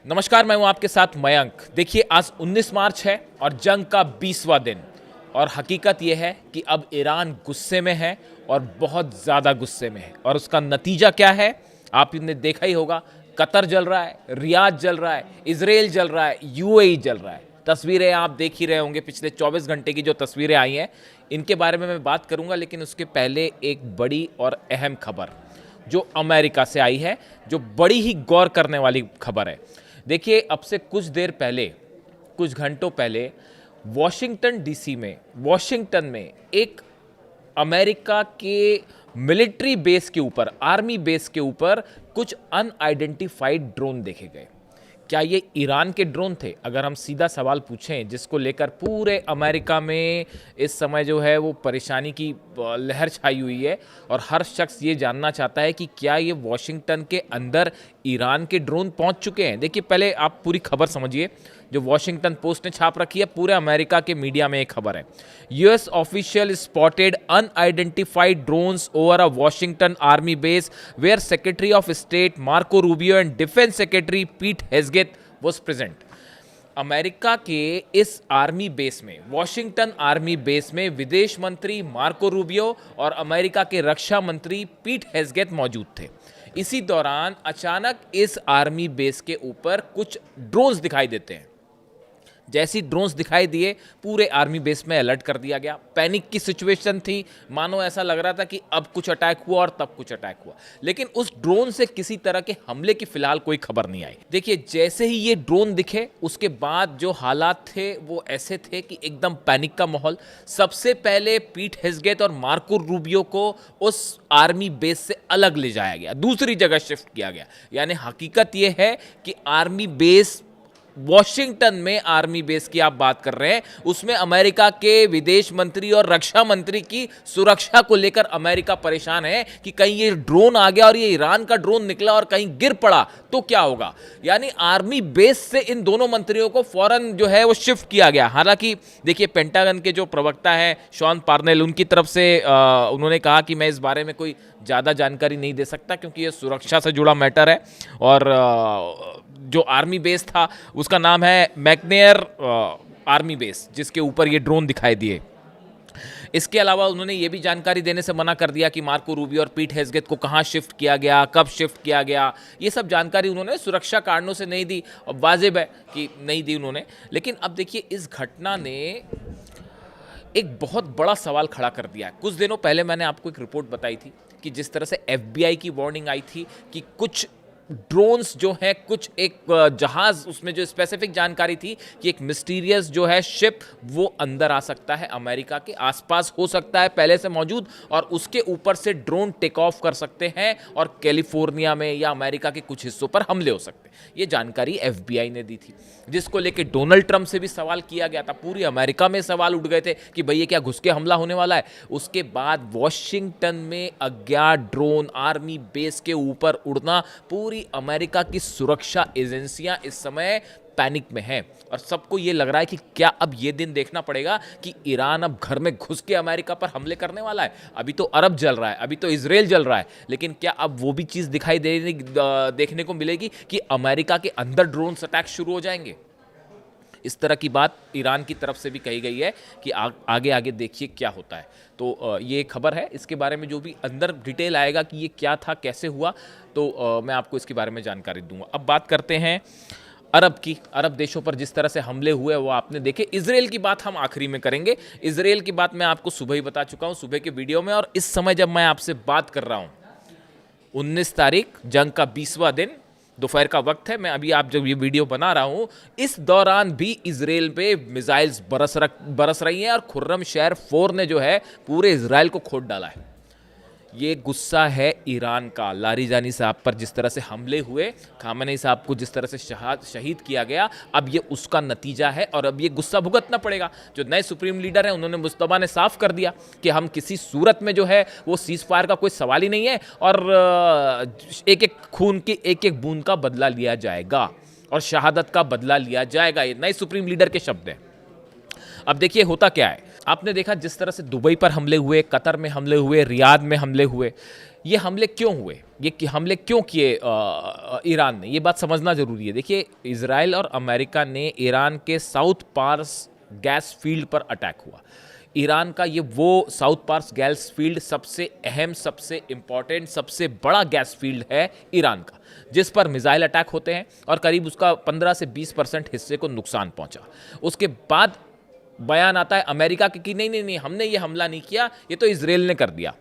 नमस्कार, मैं हूं आपके साथ मयंक। देखिए, आज 19 मार्च है और जंग का 20वां दिन। और हकीकत यह है कि अब ईरान गुस्से में है और बहुत ज़्यादा गुस्से में है। और उसका नतीजा क्या है आपने देखा ही होगा। कतर जल रहा है, रियाद जल रहा है, इजराइल जल रहा है, यूएई जल रहा है। तस्वीरें आप देख ही रहे होंगे, पिछले 24 घंटे की जो तस्वीरें आई हैं इनके बारे में मैं बात करूंगा। लेकिन उसके पहले एक बड़ी और अहम खबर जो अमेरिका से आई है, जो बड़ी ही गौर करने वाली खबर है। देखिए, अब से कुछ देर पहले, कुछ घंटों पहले वॉशिंगटन में एक अमेरिका के मिलिट्री बेस के ऊपर, आर्मी बेस के ऊपर कुछ अनआइडेंटिफाइड ड्रोन देखे गए। क्या ये ईरान के ड्रोन थे? अगर हम सीधा सवाल पूछें, जिसको लेकर पूरे अमेरिका में इस समय जो है वो परेशानी की लहर छाई हुई है और हर शख्स ये जानना चाहता है कि क्या ये वॉशिंगटन के अंदर ईरान के ड्रोन पहुंच चुके हैं। देखिए, पहले आप पूरी खबर समझिए जो वॉशिंगटन पोस्ट ने छाप रखी है। पूरे अमेरिका के मीडिया में एक खबर है, US official spotted unidentified drones over a Washington army base where secretary of state Marco Rubio and defence secretary Pete Hegseth was present. America के इस आर्मी बेस में, वॉशिंगटन आर्मी बेस में विदेश मंत्री मार्को रूबियो और America के रक्षा मंत्री पीट हेग्सेथ मौजूद थे। इसी दौरान अचानक इस आर्मी बेस के ऊपर कुछ ड्रोन्स दिखाई देते हैं। जैसी ड्रोन्स दिखाई दिए, पूरे आर्मी बेस में अलर्ट कर दिया गया। पैनिक की सिचुएशन थी, मानो ऐसा लग रहा था कि अब कुछ अटैक हुआ और तब कुछ अटैक हुआ। लेकिन उस ड्रोन से किसी तरह के हमले की फिलहाल कोई खबर नहीं आई। देखिए, जैसे ही ये ड्रोन दिखे उसके बाद जो हालात थे वो ऐसे थे कि एकदम पैनिक का माहौल। सबसे पहले पीट हेग्सेथ और मार्को रूबियो को उस आर्मी बेस से अलग ले जाया गया, दूसरी जगह शिफ्ट किया गया। यानी हकीकत यह है कि आर्मी बेस, वॉशिंगटन में आर्मी बेस की आप बात कर रहे हैं, उसमें अमेरिका के विदेश मंत्री और रक्षा मंत्री की सुरक्षा को लेकर अमेरिका परेशान है कि कहीं ये ड्रोन आ गया और ये ईरान का ड्रोन निकला और कहीं गिर पड़ा तो क्या होगा। यानी आर्मी बेस से इन दोनों मंत्रियों को फौरन जो है वो शिफ्ट किया गया। हालांकि देखिए, पेंटागन के जो प्रवक्ता हैं शॉन पार्नेल, उनकी तरफ से उन्होंने कहा कि मैं इस बारे में कोई ज़्यादा जानकारी नहीं दे सकता क्योंकि ये सुरक्षा से जुड़ा मैटर है। और जो आर्मी बेस था उसका नाम है मैकनेयर आर्मी बेस, जिसके ऊपर ये ड्रोन दिखाई दिए। इसके अलावा उन्होंने ये भी जानकारी देने से मना कर दिया कि मार्को रूबियो और पीट हेग्सेथ को कहाँ शिफ्ट किया गया, कब शिफ्ट किया गया। ये सब जानकारी उन्होंने सुरक्षा कारणों से नहीं दी, और वाजिब है कि नहीं दी उन्होंने। लेकिन अब देखिए, इस घटना ने एक बहुत बड़ा सवाल खड़ा कर दिया है। कुछ दिनों पहले मैंने आपको एक रिपोर्ट बताई थी कि जिस तरह से एफबीआई की वार्निंग आई थी कि कुछ ड्रोन्स जो है, कुछ एक जहाज, उसमें जो स्पेसिफिक जानकारी थी कि एक मिस्टीरियस जो है शिप वो अंदर आ सकता है, अमेरिका के आसपास हो सकता है पहले से मौजूद, और उसके ऊपर से ड्रोन टेक ऑफ कर सकते हैं और कैलिफोर्निया में या अमेरिका के कुछ हिस्सों पर हमले हो सकते हैं। ये जानकारी एफबीआई ने दी थी, जिसको लेके डोनाल्ड ट्रंप से भी सवाल किया गया था। पूरी अमेरिका में सवाल उठ गए थे कि भैया क्या घुस के हमला होने वाला है। उसके बाद वॉशिंगटन में अज्ञात ड्रोन आर्मी बेस के ऊपर उड़ना, पूरी अमेरिका की सुरक्षा एजेंसियां इस समय पैनिक में हैं और सबको ये लग रहा है कि क्या अब ये दिन देखना पड़ेगा कि ईरान अब घर में घुस के अमेरिका पर हमले करने वाला है। अभी तो अरब जल रहा है, अभी तो इजराइल जल रहा है, लेकिन क्या अब वो भी चीज़ दिखाई देखने को मिलेगी कि अमेरिका के अंदर ड्रोन अटैक शुरू हो जाएंगे। इस तरह की बात ईरान की तरफ से भी कही गई है कि आगे आगे देखिए क्या होता है। तो ये खबर है, इसके बारे में जो भी अंदर डिटेल आएगा कि ये क्या था, कैसे हुआ, तो मैं आपको इसके बारे में जानकारी दूंगा। अब बात करते हैं अरब की। अरब देशों पर जिस तरह से हमले हुए वो आपने देखे। इजराइल की बात हम आखिरी में करेंगे। इजराइल की बात मैं आपको सुबह ही बता चुका हूँ, सुबह के वीडियो में। और इस समय जब मैं आपसे बात कर रहा हूँ, 19 तारीख, जंग का 20वां दिन, दोपहर का वक्त है। मैं अभी आप जब ये वीडियो बना रहा हूँ, इस दौरान भी इजराइल पे मिसाइल्स बरस रही हैं और खुर्रम शहर 4 ने जो है पूरे इजराइल को खोद डाला है। ये गुस्सा है ईरान का। लारिजानी साहब पर जिस तरह से हमले हुए, खामेनी साहब को जिस तरह से शहीद किया गया, अब ये उसका नतीजा है और अब ये गुस्सा भुगतना पड़ेगा। जो नए सुप्रीम लीडर हैं उन्होंने, मुस्तफा ने साफ कर दिया कि हम किसी सूरत में जो है वो सीज फायर का कोई सवाल ही नहीं है और एक एक खून की एक एक बूंद का बदला लिया जाएगा और शहादत का बदला लिया जाएगा। ये नए सुप्रीम लीडर के शब्द हैं। अब देखिए होता क्या है, आपने देखा जिस तरह से दुबई पर हमले हुए, कतर में हमले हुए, रियाद में हमले हुए, ये हमले क्यों हुए, हमले क्यों किए ईरान ने, ये बात समझना ज़रूरी है। देखिए, इजराइल और अमेरिका ने ईरान के साउथ पार्स गैस फील्ड पर अटैक हुआ। ईरान का ये वो साउथ पार्स गैस फील्ड सबसे अहम, सबसे इंपॉर्टेंट, सबसे बड़ा गैस फील्ड है ईरान का, जिस पर मिसाइल अटैक होते हैं और करीब उसका 15 से 20% हिस्से को नुकसान पहुंचा। उसके बाद बयान आता है अमेरिका के कि नहीं नहीं नहीं, हमने ये हमला नहीं किया, ये तो इजराइल ने कर दिया।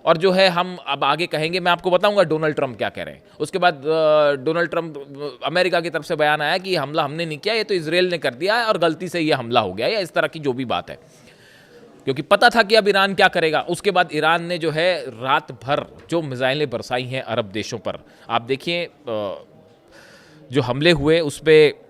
और जो है हम अब आगे कहेंगे, मैं आपको बताऊंगा डोनाल्ड ट्रंप क्या कह रहे हैं। उसके बाद डोनाल्ड ट्रंप, अमेरिका की तरफ से बयान आया कि हमला हमने नहीं किया, ये तो इजराइल ने कर दिया है और गलती से ये हमला हो गया, या इस तरह की जो भी बात है, क्योंकि पता था कि अब ईरान क्या करेगा। उसके बाद ईरान ने जो है रात भर जो मिसाइलें बरसाई हैं अरब देशों पर, आप देखिए जो हमले हुए उस पर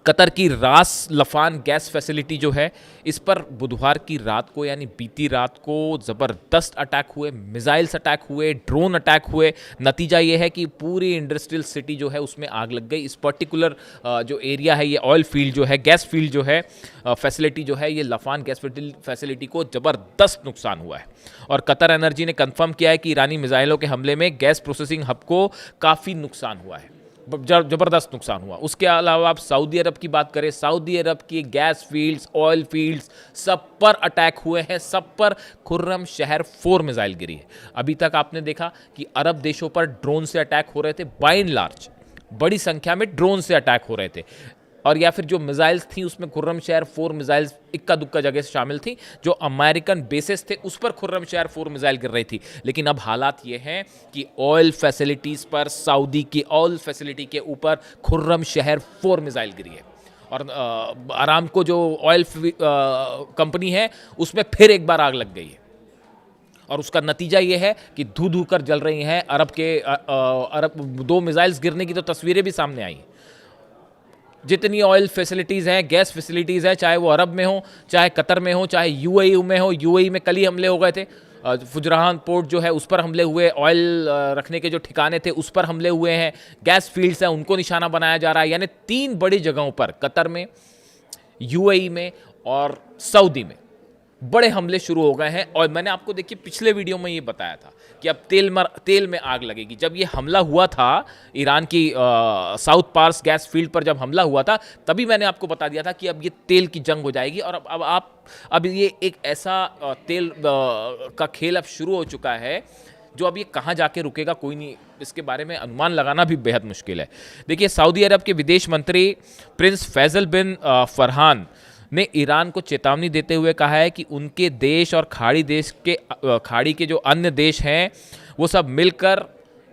कतर की रास लफान गैस फैसिलिटी जो है, इस पर बुधवार की रात को यानी बीती रात को ज़बरदस्त अटैक हुए, मिसाइल्स अटैक हुए, ड्रोन अटैक हुए। नतीजा ये है कि पूरी इंडस्ट्रियल सिटी जो है उसमें आग लग गई। इस पर्टिकुलर जो एरिया है, ये ऑयल फील्ड जो है, गैस फील्ड जो है, फैसिलिटी जो है, ये लफान गैस फैसिलिटी को ज़बरदस्त नुकसान हुआ है। और कतर एनर्जी ने कन्फर्म किया है कि ईरानी मिसाइलों के हमले में गैस प्रोसेसिंग हब को काफ़ी नुकसान हुआ है, ज़बरदस्त नुकसान हुआ। उसके अलावा आप सऊदी अरब की बात करें, सऊदी अरब की गैस फील्ड्स, ऑयल फील्ड्स, सब पर अटैक हुए हैं, सब पर खुर्रम शहर 4 मिसाइल गिरी है। अभी तक आपने देखा कि अरब देशों पर ड्रोन से अटैक हो रहे थे, बाय एंड लार्ज बड़ी संख्या में ड्रोन से अटैक हो रहे थे, और या फिर जो मिसाइल्स थी उसमें खुर्रम शहर 4 मिसाइल्स इक्का दुक्का जगह से शामिल थी। जो अमेरिकन बेसिस थे उस पर खुर्रम शहर 4 मिसाइल गिर रही थी। लेकिन अब हालात ये हैं कि ऑयल फैसिलिटीज़ पर, सऊदी की ऑयल फैसिलिटी के ऊपर खुर्रम शहर 4 मिसाइल गिरी है। और आरामको जो ऑयल कंपनी है उसमें फिर एक बार आग लग गई है, और उसका नतीजा ये है कि धू धू कर जल रही हैं अरब 2 मिसाइल्स गिरने की तो तस्वीरें भी सामने आई। जितनी ऑयल फैसिलिटीज़ हैं, गैस फैसिलिटीज़ हैं, चाहे वो अरब में हो, चाहे कतर में हो, चाहे यूएई में हो। यूएई में कल ही हमले हो गए थे, फुजरान पोर्ट जो है उस पर हमले हुए, ऑयल रखने के जो ठिकाने थे उस पर हमले हुए हैं, गैस फील्ड्स हैं उनको निशाना बनाया जा रहा है। यानी 3 बड़ी जगहों पर, कतर में, यूएई में और सऊदी में बड़े हमले शुरू हो गए हैं। और मैंने आपको देखिए पिछले वीडियो में ये बताया था कि अब तेल में आग लगेगी। जब ये हमला हुआ था ईरान की साउथ पार्स गैस फील्ड पर, जब हमला हुआ था तभी मैंने आपको बता दिया था कि अब ये तेल की जंग हो जाएगी। और अब ये एक ऐसा तेल का खेल अब शुरू हो चुका है जो अब ये कहाँ जाके रुकेगा कोई नहीं, इसके बारे में अनुमान लगाना भी बेहद मुश्किल है। देखिए, सऊदी अरब के विदेश मंत्री प्रिंस फैसल बिन फरहान ने ईरान को चेतावनी देते हुए कहा है कि उनके देश और खाड़ी के जो अन्य देश हैं वो सब मिलकर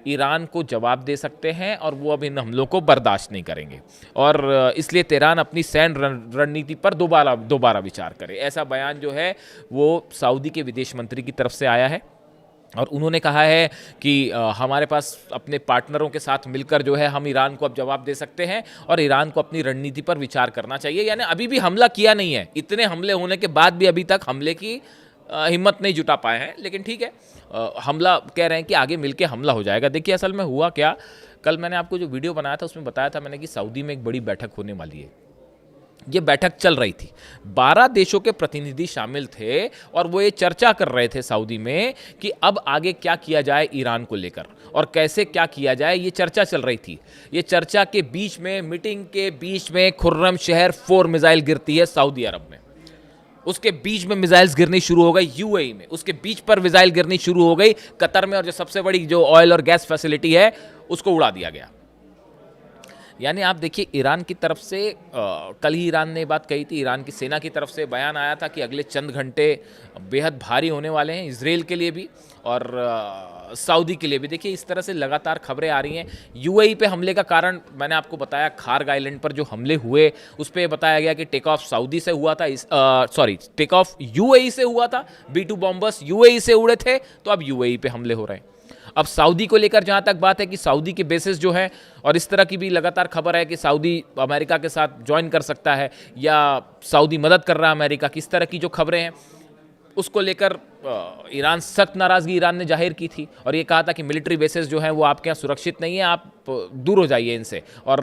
ईरान को जवाब दे सकते हैं और वो अब इन हमलों को बर्दाश्त नहीं करेंगे, और इसलिए तेहरान अपनी सैन्य रणनीति पर दोबारा विचार करे। ऐसा बयान जो है वो सऊदी के विदेश मंत्री की तरफ से आया है, और उन्होंने कहा है कि हमारे पास अपने पार्टनरों के साथ मिलकर जो है हम ईरान को अब जवाब दे सकते हैं और ईरान को अपनी रणनीति पर विचार करना चाहिए। यानी अभी भी हमला किया नहीं है, इतने हमले होने के बाद भी अभी तक हमले की हिम्मत नहीं जुटा पाए हैं। लेकिन ठीक है, हमला कह रहे हैं कि आगे मिलके हमला हो जाएगा। देखिए, असल में हुआ क्या, कल मैंने आपको जो वीडियो बनाया था उसमें बताया था मैंने कि सऊदी में एक बड़ी बैठक होने वाली है। ये बैठक चल रही थी, 12 देशों के प्रतिनिधि शामिल थे और वो ये चर्चा कर रहे थे सऊदी में कि अब आगे क्या किया जाए ईरान को लेकर और कैसे क्या किया जाए, ये चर्चा चल रही थी। ये चर्चा के बीच में, मीटिंग के बीच में खुर्रम शहर 4 मिसाइल गिरती है सऊदी अरब में। उसके बीच में मिसाइल्स गिरनी शुरू हो गई यूएई में, उसके बीच पर मिसाइल गिरनी शुरू हो गई कतर में, और जो सबसे बड़ी जो ऑयल और गैस फैसिलिटी है उसको उड़ा दिया गया। यानी आप देखिए, ईरान की तरफ से कल ही ईरान ने बात कही थी, ईरान की सेना की तरफ से बयान आया था कि अगले चंद घंटे बेहद भारी होने वाले हैं इजराइल के लिए भी और सऊदी के लिए भी। देखिए, इस तरह से लगातार खबरें आ रही हैं। यूएई पे हमले का कारण मैंने आपको बताया, खार्ग आइलैंड पर जो हमले हुए उस पर बताया गया कि टेक ऑफ सऊदी से हुआ था, टेक ऑफ यूएई से हुआ था, B-2 बॉम्बर्स यूएई से उड़े थे, तो अब यूएई पे हमले हो रहे हैं। अब सऊदी को लेकर जहाँ तक बात है कि सऊदी के बेसिस जो है, और इस तरह की भी लगातार खबर है कि सऊदी अमेरिका के साथ ज्वाइन कर सकता है या सऊदी मदद कर रहा है अमेरिका की, इस तरह की जो खबरें हैं उसको लेकर ईरान सख्त नाराज़गी ईरान ने जाहिर की थी और ये कहा था कि मिलिट्री बेसिस जो हैं वो आपके यहाँ सुरक्षित नहीं है, आप दूर हो जाइए इनसे और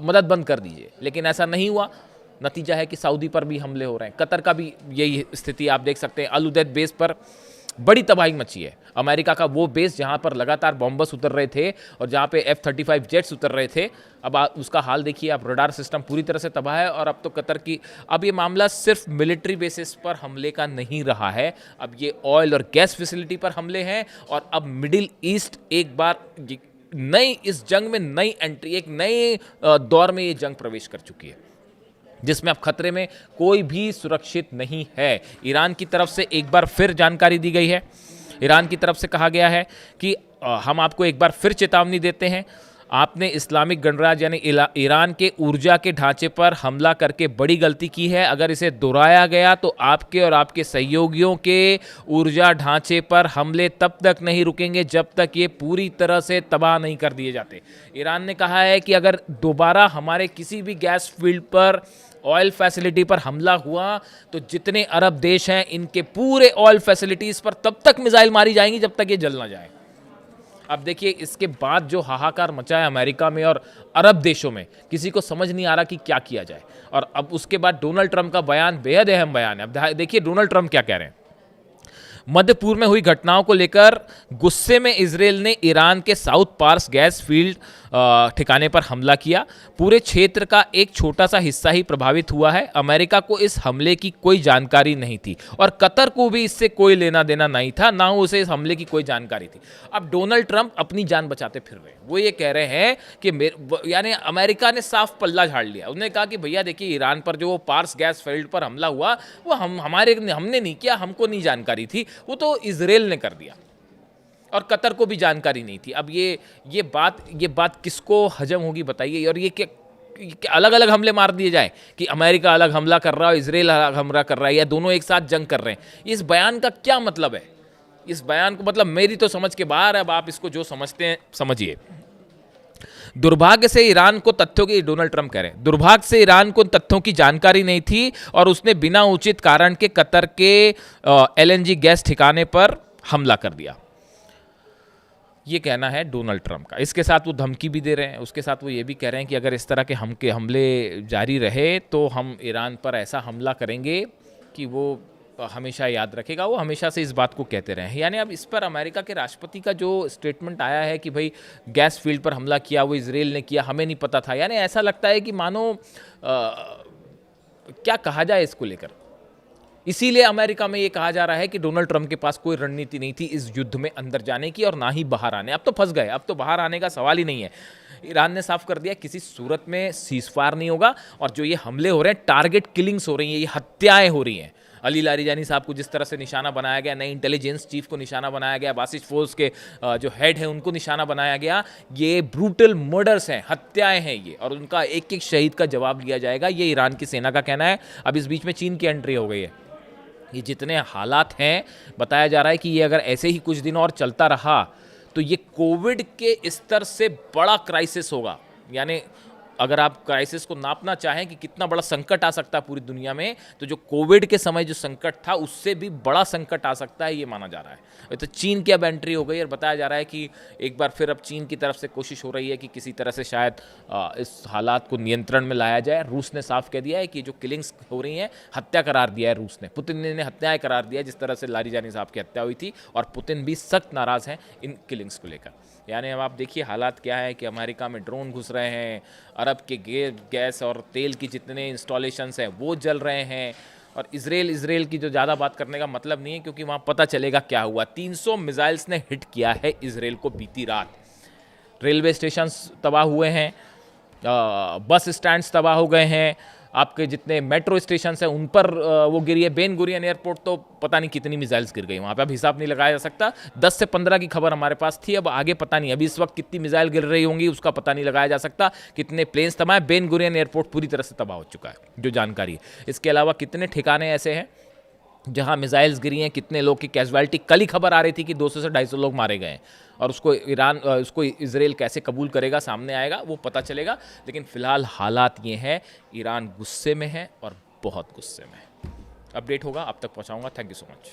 मदद बंद कर दीजिए। लेकिन ऐसा नहीं हुआ। नतीजा है कि सऊदी पर भी हमले हो रहे हैं। कतर का भी यही स्थिति आप देख सकते हैं। अल उदैद बेस पर बड़ी तबाही मची है। अमेरिका का वो बेस जहां पर लगातार बॉम्बर्स उतर रहे थे और जहां पे F-35 जेट्स उतर रहे थे, अब उसका हाल देखिए आप, रडार सिस्टम पूरी तरह से तबाह है। और अब तो कतर की, अब ये मामला सिर्फ मिलिट्री बेसिस पर हमले का नहीं रहा है, अब ये ऑयल और गैस फैसिलिटी पर हमले हैं। और अब मिडिल ईस्ट एक बार नई, इस जंग में नई एंट्री, एक नए दौर में ये जंग प्रवेश कर चुकी है, जिसमें अब खतरे में कोई भी सुरक्षित नहीं है। ईरान की तरफ से एक बार फिर जानकारी दी गई है, ईरान की तरफ से कहा गया है कि हम आपको एक बार फिर चेतावनी देते हैं, आपने इस्लामिक गणराज्य यानी ईरान के ऊर्जा के ढांचे पर हमला करके बड़ी गलती की है। अगर इसे दोहराया गया तो आपके और आपके सहयोगियों के ऊर्जा ढांचे पर हमले तब तक नहीं रुकेंगे जब तक ये पूरी तरह से तबाह नहीं कर दिए जाते। ईरान ने कहा है कि अगर दोबारा हमारे किसी भी गैस फील्ड पर, ऑयल फैसिलिटी पर हमला हुआ तो जितने अरब देश हैं इनके पूरे ऑयल फैसिलिटीज़ पर तब तक मिसाइल मारी जाएंगी जब तक ये जल ना जाए। अब देखिए इसके बाद जो हाहाकार मचा है अमेरिका में और अरब देशों में, किसी को समझ नहीं आ रहा कि क्या किया जाए। और अब उसके बाद डोनाल्ड ट्रंप का बयान बेहद अहम बयान है। अब देखिए डोनाल्ड ट्रंप क्या कह रहे हैं। मध्य पूर्व में हुई घटनाओं को लेकर गुस्से में इजरायल ने ईरान के साउथ पार्स गैस फील्ड ठिकाने पर हमला किया। पूरे क्षेत्र का एक छोटा सा हिस्सा ही प्रभावित हुआ है। अमेरिका को इस हमले की कोई जानकारी नहीं थी और कतर को भी इससे कोई लेना देना नहीं था, ना उसे इस हमले की कोई जानकारी थी। अब डोनाल्ड ट्रंप अपनी जान बचाते फिर रहे हैं। वो ये कह रहे हैं कि यानी अमेरिका ने साफ पल्ला झाड़ लिया। उन्होंने कहा कि भैया देखिए ईरान पर जो पार्स गैस फील्ड पर हमला हुआ वो हमने नहीं किया, हमको नहीं जानकारी थी, वो तो इजरायल ने कर दिया और कतर को भी जानकारी नहीं थी। अब ये बात किसको हजम होगी बताइए। और ये अलग अलग हमले मार दिए जाए कि अमेरिका अलग हमला कर रहा है, इजरायल अलग हमला कर रहा है, या दोनों एक साथ जंग कर रहे हैं। इस बयान का क्या मतलब है? इस बयान को मतलब मेरी तो समझ के बाहर है। अब आप इसको जो समझते हैं समझिए। दुर्भाग्य से ईरान को तथ्यों की, डोनाल्ड ट्रंप कह रहे हैं, दुर्भाग्य से ईरान को तथ्यों की जानकारी नहीं थी और उसने बिना उचित कारण के कतर के LNG गैस ठिकाने पर हमला कर दिया। ये कहना है डोनाल्ड ट्रंप का। इसके साथ वो धमकी भी दे रहे हैं, उसके साथ वो ये भी कह रहे हैं कि अगर इस तरह के हमले जारी रहे तो हम ईरान पर ऐसा हमला करेंगे कि वो हमेशा याद रखेगा। वो हमेशा से इस बात को कहते रहे हैं। यानी अब इस पर अमेरिका के राष्ट्रपति का जो स्टेटमेंट आया है कि भाई गैस फील्ड पर हमला किया वो इजरायल ने किया, हमें नहीं पता था, यानी ऐसा लगता है कि मानो क्या कहा जाए इसको लेकर। इसीलिए अमेरिका में ये कहा जा रहा है कि डोनाल्ड ट्रंप के पास कोई रणनीति नहीं थी इस युद्ध में अंदर जाने की और ना ही बाहर आने। अब तो फंस गए, अब तो बाहर आने का सवाल ही नहीं है। ईरान ने साफ कर दिया किसी सूरत में सीज़फायर नहीं होगा। और जो ये हमले हो रहे हैं, टारगेट किलिंग्स हो रही हैं, ये हत्याएं हो रही हैं। अली लारीजानी साहब को जिस तरह से निशाना बनाया गया, नई इंटेलिजेंस चीफ को निशाना बनाया गया, बासिस फोर्स के जो हेड है उनको निशाना बनाया गया, ये ब्रूटल मर्डर्स हैं, हत्याएं हैं ये, और उनका एक एक शहीद का जवाब लिया जाएगा, ये ईरान की सेना का कहना है। अब इस बीच में चीन की एंट्री हो गई है। ये जितने हालात हैं, बताया जा रहा है कि ये अगर ऐसे ही कुछ दिन और चलता रहा तो ये कोविड के स्तर से बड़ा क्राइसिस होगा। यानी अगर आप क्राइसिस को नापना चाहें कि कितना बड़ा संकट आ सकता है पूरी दुनिया में, तो जो कोविड के समय जो संकट था उससे भी बड़ा संकट आ सकता है, ये माना जा रहा है। तो चीन की अब एंट्री हो गई और बताया जा रहा है कि एक बार फिर अब चीन की तरफ से कोशिश हो रही है कि किसी तरह से शायद इस हालात को नियंत्रण में लाया जाए। रूस ने साफ कह दिया है कि जो किलिंग्स हो रही हैं, हत्या करार दिया है रूस ने, पुतिन ने हत्याएं करार दिया, जिस तरह से लारीजानी साहब की हत्या हुई थी, और पुतिन भी सख्त नाराज़ हैं इन किलिंग्स को लेकर। यानी अब आप देखिए हालात क्या है कि अमेरिका में ड्रोन घुस रहे हैं, अरब के गैस और तेल की जितने इंस्टॉलेशंस हैं वो जल रहे हैं, और इजराइल की जो ज़्यादा बात करने का मतलब नहीं है, क्योंकि वहाँ पता चलेगा क्या हुआ। 300 मिसाइल्स ने हिट किया है इजराइल को बीती रात। रेलवे स्टेशंस तबाह हुए हैं, बस स्टैंड्स तबाह हो गए हैं, आपके जितने मेट्रो स्टेशन हैं उन पर वो गिरी है। बेन गुरियन एयरपोर्ट तो पता नहीं कितनी मिसाइल्स गिर गई वहाँ पे, अब हिसाब नहीं लगाया जा सकता। 10 से 15 की खबर हमारे पास थी, अब आगे पता नहीं, अभी इस वक्त कितनी मिसाइल गिर रही होंगी उसका पता नहीं लगाया जा सकता। कितने प्लेन्स तबाह है, बेन गुरियन एयरपोर्ट पूरी तरह से तबाह हो चुका है जो जानकारी है। इसके अलावा कितने ठिकाने ऐसे हैं जहां मिसाइल्स गिरी हैं, कितने लोग की कैजुअलिटी, कल ही खबर आ रही थी कि 200 से 250 लोग मारे गए हैं, और उसको इजराइल कैसे कबूल करेगा सामने आएगा, वो पता चलेगा। लेकिन फिलहाल हालात ये हैं, ईरान गुस्से में है और बहुत गुस्से में है। अपडेट होगा आप तक पहुंचाऊंगा। Thank you so much.